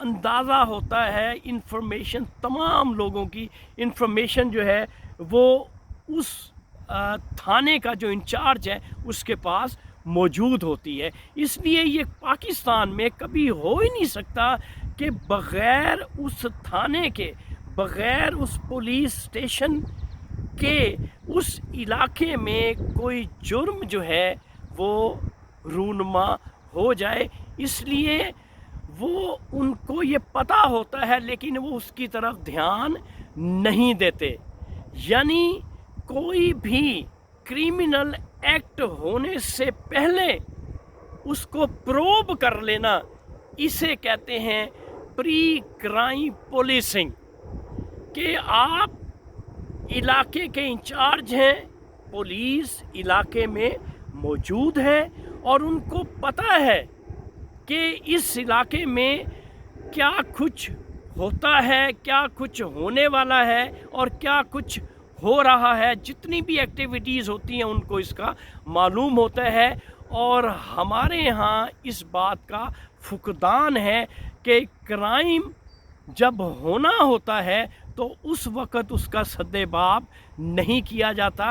اندازہ ہوتا ہے انفارمیشن، تمام لوگوں کی انفارمیشن جو ہے وہ اس تھانے کا جو انچارج ہے اس کے پاس موجود ہوتی ہے۔ اس لیے یہ پاکستان میں کبھی ہو ہی نہیں سکتا کہ بغیر اس تھانے کے، بغیر اس پولیس اسٹیشن کے اس علاقے میں کوئی جرم جو ہے وہ رونما ہو جائے۔ اس لیے وہ ان کو یہ پتہ ہوتا ہے لیکن وہ اس کی طرف دھیان نہیں دیتے۔ یعنی کوئی بھی کریمنل ایکٹ ہونے سے پہلے اس کو پروب کر لینا، اسے کہتے ہیں پری کرائم پولیسنگ، کہ آپ علاقے کے انچارج ہیں، پولیس علاقے میں موجود ہے اور ان کو پتہ ہے کہ اس علاقے میں کیا کچھ ہوتا ہے، کیا کچھ ہونے والا ہے اور کیا کچھ ہو رہا ہے، جتنی بھی ایکٹیویٹیز ہوتی ہیں ان کو اس کا معلوم ہوتا ہے۔ اور ہمارے یہاں اس بات کا فقدان ہے کہ کرائم جب ہونا ہوتا ہے تو اس وقت اس کا سد باب نہیں کیا جاتا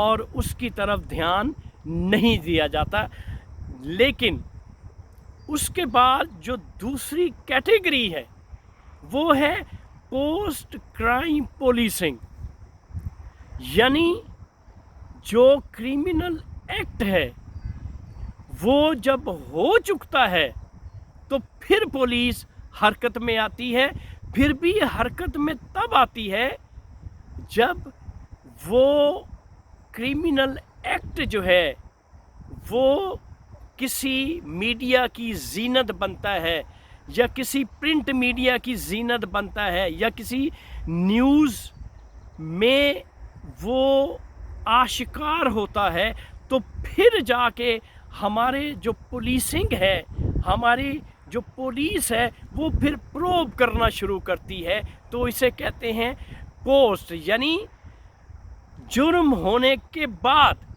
اور اس کی طرف دھیان نہیں دیا جاتا۔ لیکن اس کے بعد جو دوسری کیٹیگری ہے وہ ہے پوسٹ کرائم پولیسنگ، یعنی جو کریمنل ایکٹ ہے وہ جب ہو چکتا ہے تو پھر پولیس حرکت میں آتی ہے۔ پھر بھی حرکت میں تب آتی ہے جب وہ کریمنل ایکٹ جو ہے وہ کسی میڈیا کی زینت بنتا ہے یا کسی پرنٹ میڈیا کی زینت بنتا ہے یا کسی نیوز میں وہ آشکار ہوتا ہے، تو پھر جا کے ہمارے جو پولیسنگ ہے، ہماری جو پولیس ہے وہ پھر پروب کرنا شروع کرتی ہے۔ تو اسے کہتے ہیں پوسٹ، یعنی جرم ہونے کے بعد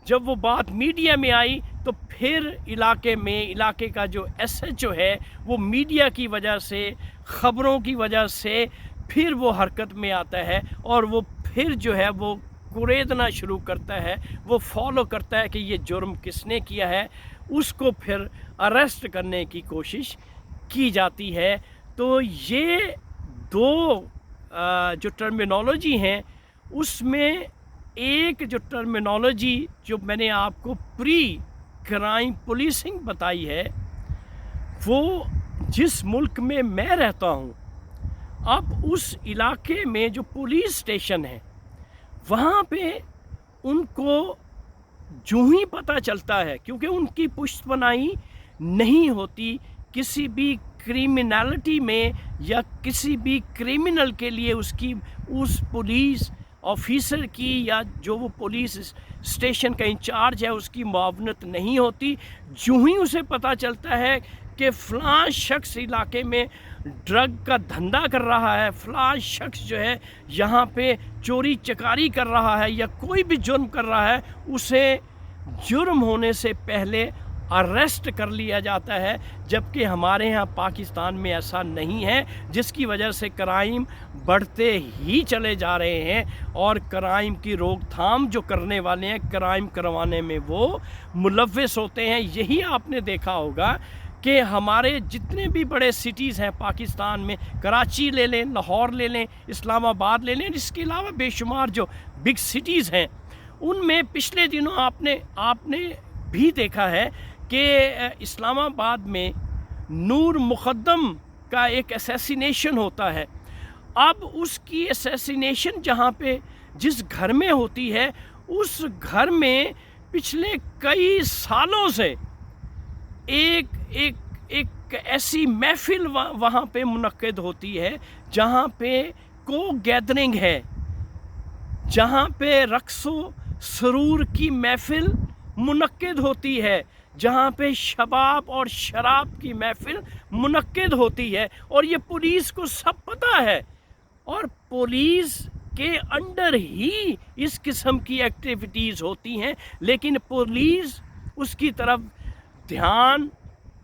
جب وہ بات میڈیا میں آئی تو پھر علاقے کا جو ایس ایچ او ہے وہ میڈیا کی وجہ سے، خبروں کی وجہ سے پھر وہ حرکت میں آتا ہے اور وہ پھر جو ہے وہ کوریدنا شروع کرتا ہے، وہ فالو کرتا ہے کہ یہ جرم کس نے کیا ہے، اس کو پھر اریسٹ کرنے کی کوشش کی جاتی ہے۔ تو یہ دو جو ٹرمینالوجی ہیں اس میں ایک جو ٹرمینالوجی جو میں نے آپ کو پری کرائم پولیسنگ بتائی ہے، وہ جس ملک میں میں رہتا ہوں، اب اس علاقے میں جو پولیس اسٹیشن ہے وہاں پہ ان کو جو ہی پتہ چلتا ہے، کیونکہ ان کی پشت پناہی نہیں ہوتی کسی بھی کریمنالٹی میں یا کسی بھی کریمنل کے لیے اس پولیس آفیسر کی یا جو وہ پولیس اسٹیشن کا انچارج ہے اس کی معاونت نہیں ہوتی۔ جو ہی اسے پتہ چلتا ہے کہ فلاں شخص علاقے میں ڈرگ کا دھندا کر رہا ہے، فلاں شخص جو ہے یہاں پہ چوری چکاری کر رہا ہے یا کوئی بھی جرم کر رہا ہے، اسے جرم ہونے سے پہلے اریسٹ کر لیا جاتا ہے، جبکہ ہمارے ہاں پاکستان میں ایسا نہیں ہے، جس کی وجہ سے کرائم بڑھتے ہی چلے جا رہے ہیں اور کرائم کی روک تھام جو کرنے والے ہیں، کرائم کروانے میں وہ ملوث ہوتے ہیں۔ یہی آپ نے دیکھا ہوگا کہ ہمارے جتنے بھی بڑے سٹیز ہیں پاکستان میں، کراچی لے لیں، لاہور لے لیں، اسلام آباد لے لیں، اس کے علاوہ بے شمار جو بگ سٹیز ہیں، ان میں پچھلے دنوں آپ نے بھی دیکھا ہے کہ اسلام آباد میں نور مقدم کا ایک اسیسینیشن ہوتا ہے۔ اب اس کی اسیسینیشن جس گھر میں ہوتی ہے، اس گھر میں پچھلے کئی سالوں سے ایک ایسی محفل وہاں پہ منعقد ہوتی ہے جہاں پہ گیدرنگ ہے، جہاں پہ رقص و سرور کی محفل منعقد ہوتی ہے، جہاں پہ شباب اور شراب کی محفل منعقد ہوتی ہے، اور یہ پولیس کو سب پتہ ہے، اور پولیس کے انڈر ہی اس قسم کی ایکٹیویٹیز ہوتی ہیں، لیکن پولیس اس کی طرف دھیان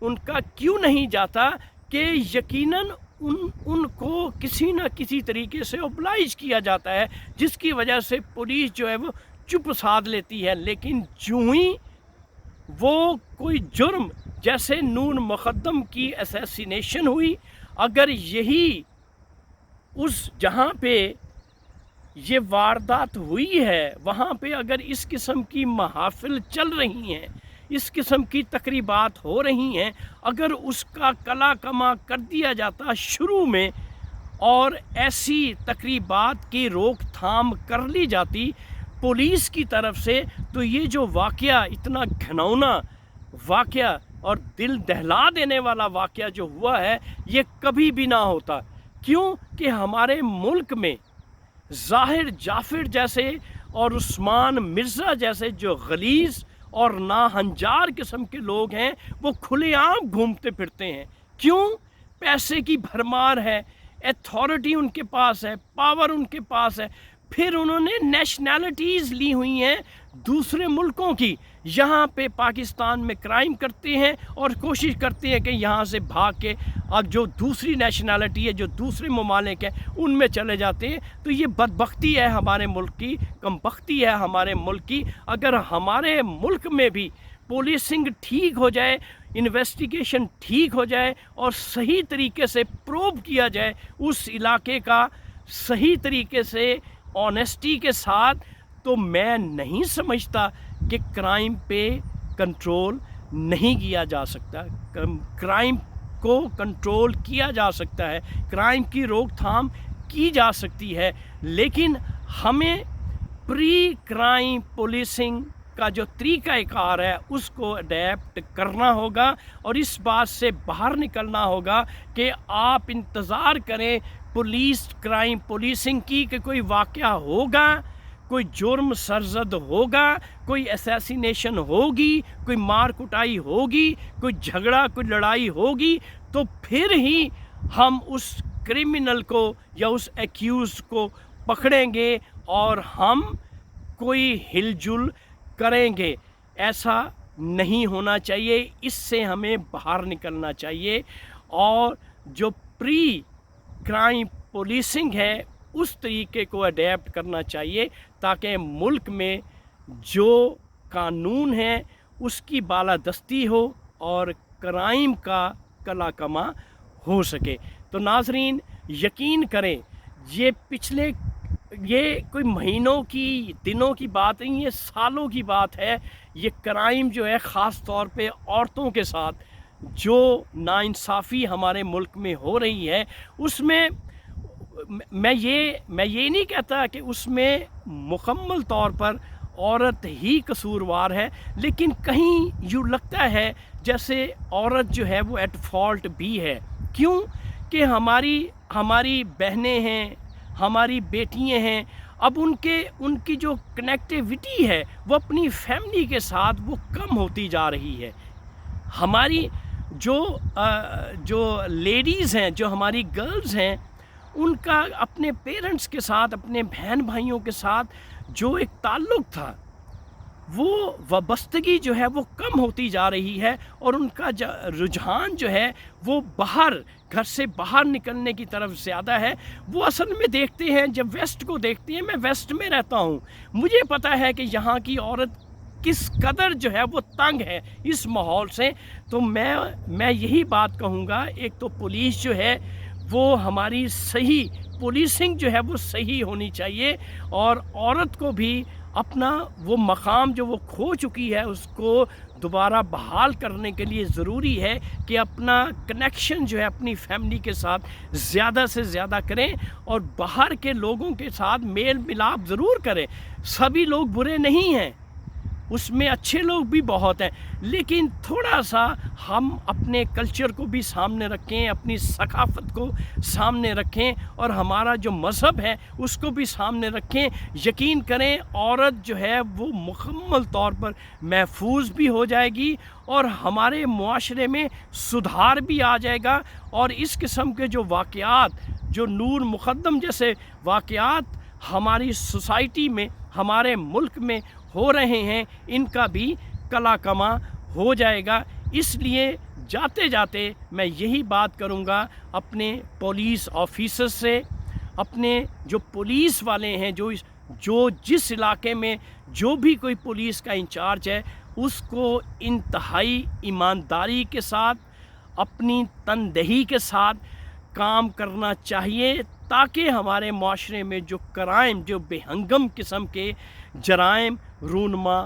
ان کا کیوں نہیں جاتا؟ کہ یقیناً ان کو کسی نہ کسی طریقے سے اوبلائج کیا جاتا ہے، جس کی وجہ سے پولیس جو ہے وہ چپ سادھ لیتی ہے۔ لیکن جو ہی وہ کوئی جرم، جیسے نون مقدم کی اسیسینیشن ہوئی، اگر یہی اس جہاں پہ یہ واردات ہوئی ہے وہاں پہ اگر اس قسم کی محافل چل رہی ہیں، اس قسم کی تقریبات ہو رہی ہیں، اگر اس کا کلا کما کر دیا جاتا شروع میں اور ایسی تقریبات کی روک تھام کر لی جاتی پولیس کی طرف سے، تو یہ جو واقعہ، اتنا گھناؤنا واقعہ اور دل دہلا دینے والا واقعہ جو ہوا ہے، یہ کبھی بھی نہ ہوتا۔ کیوں کہ ہمارے ملک میں ظاہر جعفر جیسے اور عثمان مرزا جیسے جو غلیظ اور ناہنجار قسم کے لوگ ہیں، وہ کھلے عام گھومتے پھرتے ہیں۔ کیوں؟ پیسے کی بھرمار ہے، ایتھارٹی ان کے پاس ہے، پاور ان کے پاس ہے، پھر انہوں نے نیشنلٹیز لی ہوئی ہیں دوسرے ملکوں کی، یہاں پہ پاکستان میں کرائم کرتے ہیں اور کوشش کرتے ہیں کہ یہاں سے بھاگ کے اب جو دوسری نیشنلٹی ہے، جو دوسرے ممالک ہیں، ان میں چلے جاتے ہیں۔ تو یہ بدبختی ہے ہمارے ملک کی، کمبختی ہے ہمارے ملک کی۔ اگر ہمارے ملک میں بھی پولیسنگ ٹھیک ہو جائے، انویسٹیگیشن ٹھیک ہو جائے اور صحیح طریقے سے پروب کیا جائے اس علاقے کا صحیح طریقے سے آنیسٹی کے ساتھ، تو میں نہیں سمجھتا کہ کرائم پہ کنٹرول نہیں کیا جا سکتا۔ کرائم کو کنٹرول کیا جا سکتا ہے، کرائم کی روک تھام کی جا سکتی ہے، لیکن ہمیں پری کرائم پولیسنگ کا جو طریقہ کار ہے اس کو اڈیپٹ کرنا ہوگا اور اس بات سے باہر نکلنا ہوگا کہ آپ انتظار کریں پولیس کرائم پولیسنگ کی کہ کوئی واقعہ ہوگا، کوئی جرم سرزد ہوگا، کوئی اسیسینیشن ہوگی، کوئی مار کٹائی ہوگی، کوئی جھگڑا، کوئی لڑائی ہوگی، تو پھر ہی ہم اس کرمنل کو یا اس ایکیوز کو پکڑیں گے اور ہم کوئی ہل جل کریں گے۔ ایسا نہیں ہونا چاہیے، اس سے ہمیں باہر نکلنا چاہیے اور جو پری کرائم پولیسنگ ہے اس طریقے کو اڈیپٹ کرنا چاہیے تاکہ ملک میں جو قانون ہے اس کی بالادستی ہو اور کرائم کا کلا کما ہو سکے۔ تو ناظرین یقین کریں، یہ کوئی مہینوں کی، دنوں کی بات نہیں، یہ سالوں کی بات ہے۔ یہ کرائم جو ہے خاص طور پہ عورتوں کے ساتھ جو ناانصافی ہمارے ملک میں ہو رہی ہے، اس میں میں یہ نہیں کہتا کہ اس میں مکمل طور پر عورت ہی قصوروار ہے، لیکن کہیں یوں لگتا ہے جیسے عورت جو ہے وہ ایٹ فالٹ بھی ہے۔ کیوں کہ ہماری بہنیں ہیں، ہماری بیٹیاں ہیں، اب ان کی جو کنیکٹیوٹی ہے وہ اپنی فیملی کے ساتھ وہ کم ہوتی جا رہی ہے۔ ہماری جو لیڈیز ہیں، جو ہماری گرلز ہیں، ان کا اپنے پیرنٹس کے ساتھ، اپنے بہن بھائیوں کے ساتھ جو ایک تعلق تھا، وہ وابستگی جو ہے وہ کم ہوتی جا رہی ہے اور ان کا رجحان جو ہے وہ گھر سے باہر نکلنے کی طرف زیادہ ہے۔ وہ اصل میں دیکھتے ہیں، جب ویسٹ کو دیکھتے ہیں، میں ویسٹ میں رہتا ہوں، مجھے پتہ ہے کہ یہاں کی عورت کس قدر جو ہے وہ تنگ ہے اس ماحول سے۔ تو میں یہی بات کہوں گا، ایک تو پولیس جو ہے وہ ہماری صحیح پولیسنگ جو ہے وہ صحیح ہونی چاہیے اور عورت کو بھی اپنا وہ مقام جو وہ کھو چکی ہے اس کو دوبارہ بحال کرنے کے لیے ضروری ہے کہ اپنا کنیکشن جو ہے اپنی فیملی کے ساتھ زیادہ سے زیادہ کریں اور باہر کے لوگوں کے ساتھ میل ملاپ ضرور کریں۔ سبھی لوگ برے نہیں ہیں، اس میں اچھے لوگ بھی بہت ہیں، لیکن تھوڑا سا ہم اپنے کلچر کو بھی سامنے رکھیں، اپنی ثقافت کو سامنے رکھیں اور ہمارا جو مذہب ہے اس کو بھی سامنے رکھیں۔ یقین کریں عورت جو ہے وہ مکمل طور پر محفوظ بھی ہو جائے گی اور ہمارے معاشرے میں سدھار بھی آ جائے گا، اور اس قسم کے جو واقعات، جو نور مقدم جیسے واقعات ہماری سوسائٹی میں، ہمارے ملک میں ہو رہے ہیں، ان کا بھی کلا کما ہو جائے گا۔ اس لیے جاتے جاتے میں یہی بات کروں گا اپنے پولیس آفیسر سے، اپنے جو پولیس والے ہیں، جو جس علاقے میں جو بھی کوئی پولیس کا انچارج ہے، اس کو انتہائی ایمانداری کے ساتھ، اپنی تندہی کے ساتھ کام کرنا چاہیے، تاکہ ہمارے معاشرے میں جو کرائم، جو بے ہنگم قسم کے جرائم رونما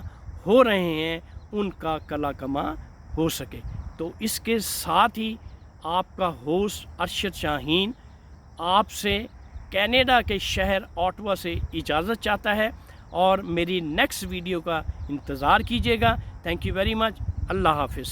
ہو رہے ہیں، ان کا کلا کما ہو سکے۔ تو اس کے ساتھ ہی آپ کا ہوسٹ ارشد شاہین آپ سے کینیڈا کے شہر اوٹوا سے اجازت چاہتا ہے، اور میری نیکسٹ ویڈیو کا انتظار کیجیے گا۔ Thank you very much. اللہ حافظ۔